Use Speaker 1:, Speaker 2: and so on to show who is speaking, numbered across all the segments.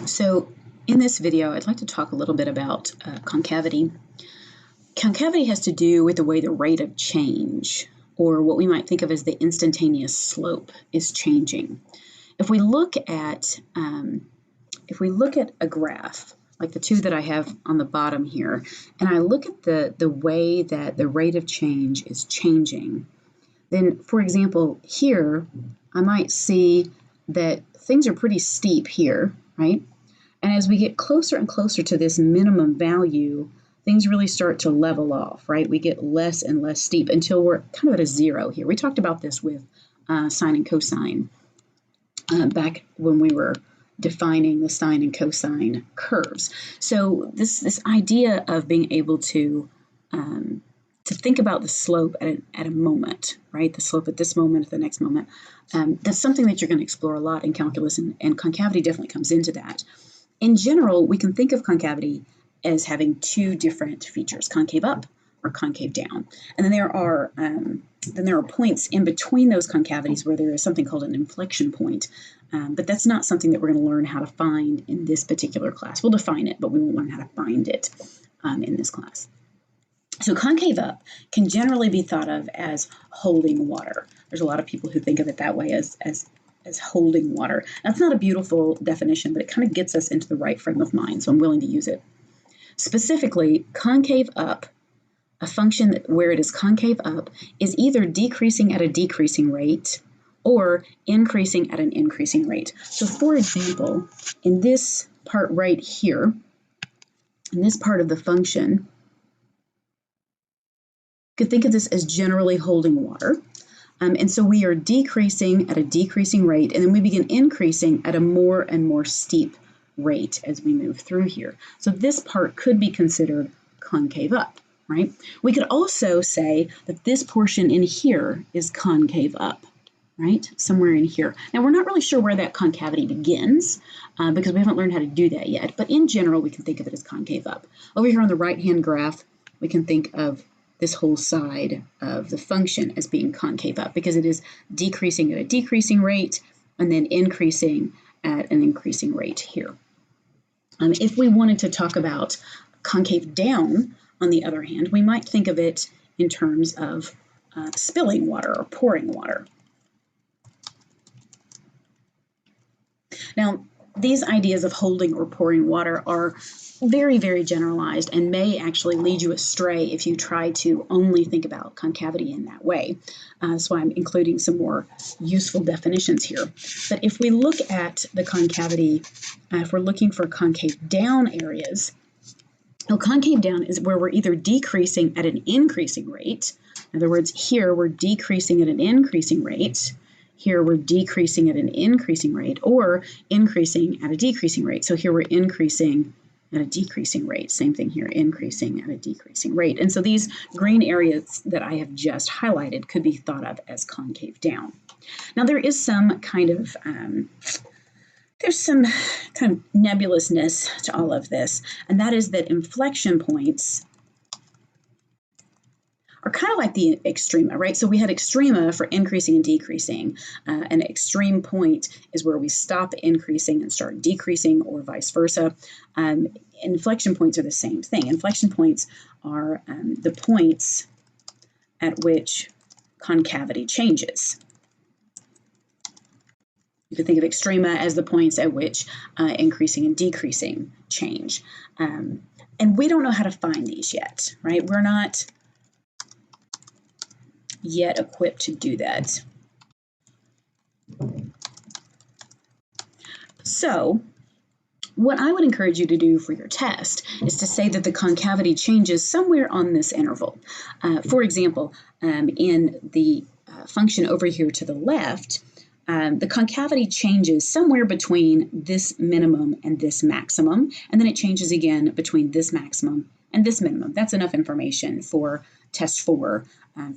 Speaker 1: So in this video, I'd like to talk a little bit about concavity. Concavity has to do with the way the rate of change, or what we might think of as the instantaneous slope, is changing. If we look at a graph, like the two that I have on the bottom here, and I look at the way that the rate of change is changing, then, for example, here, I might see that things are pretty steep here, right? And as we get closer and closer to this minimum value, things really start to level off, right? We get less and less steep until we're kind of at a zero here. We talked about this with sine and cosine back when we were defining the sine and cosine curves. So this idea of being able to think about the slope at a moment, right? The slope at this moment, at the next moment. That's something that you're going to explore a lot in calculus, and concavity definitely comes into that. In general, we can think of concavity as having two different features: concave up or concave down. And then there are points in between those concavities where there is something called an inflection point. But that's not something that we're going to learn how to find in this particular class. We'll define it, but we won't learn how to find it in this class. So concave up can generally be thought of as holding water. There's a lot of people who think of it that way as holding water. That's not a beautiful definition, but it kind of gets us into the right frame of mind, so I'm willing to use it. Specifically, concave up, a function where it is concave up, is either decreasing at a decreasing rate or increasing at an increasing rate. So for example, in this part right here, in this part of the function, you could think of this as generally holding water. And so we are decreasing at a decreasing rate, and then we begin increasing at a more and more steep rate as we move through here. So this part could be considered concave up, right? We could also say that this portion in here is concave up, right? Somewhere in here. Now, we're not really sure where that concavity begins because we haven't learned how to do that yet, but in general, we can think of it as concave up. Over here on the right-hand graph, we can think of this whole side of the function as being concave up because it is decreasing at a decreasing rate and then increasing at an increasing rate here. If we wanted to talk about concave down, on the other hand, we might think of it in terms of spilling water or pouring water. Now, these ideas of holding or pouring water are very, very generalized and may actually lead you astray if you try to only think about concavity in that way. That's why I'm including some more useful definitions here. But if we look at the concavity, if we're looking for concave down areas, well, concave down is where we're either decreasing at an increasing rate. In other words, here we're decreasing at an increasing rate. Here we're decreasing at an increasing rate, or increasing at a decreasing rate. So here we're increasing at a decreasing rate. Same thing here, increasing at a decreasing rate. And so these green areas that I have just highlighted could be thought of as concave down. Now there is some kind of nebulousness to all of this, and that is that inflection points are kind of like the extrema, right? So we had extrema for increasing and decreasing. An extreme point is where we stop increasing and start decreasing, or vice versa. Inflection points are the same thing. Inflection points are the points at which concavity changes. You could think of extrema as the points at which increasing and decreasing change. And we don't know how to find these yet, right? We're not yet equipped to do that. So what I would encourage you to do for your test is to say that the concavity changes somewhere on this interval. For example, in the function over here to the left, the concavity changes somewhere between this minimum and this maximum, and then it changes again between this maximum and this minimum. That's enough information for test 4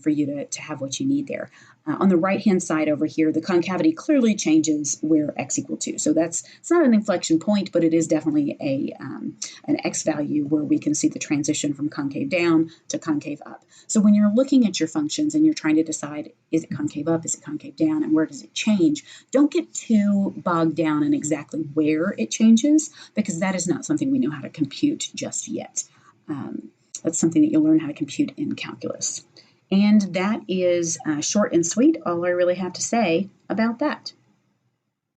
Speaker 1: for you to have what you need there. On the right-hand side over here, the concavity clearly changes where x equal 2. So it's not an inflection point, but it is definitely an x value where we can see the transition from concave down to concave up. So when you're looking at your functions and you're trying to decide, is it concave up, is it concave down, and where does it change, don't get too bogged down in exactly where it changes, because that is not something we know how to compute just yet. That's something that you'll learn how to compute in calculus. And that is short and sweet all I really have to say about that.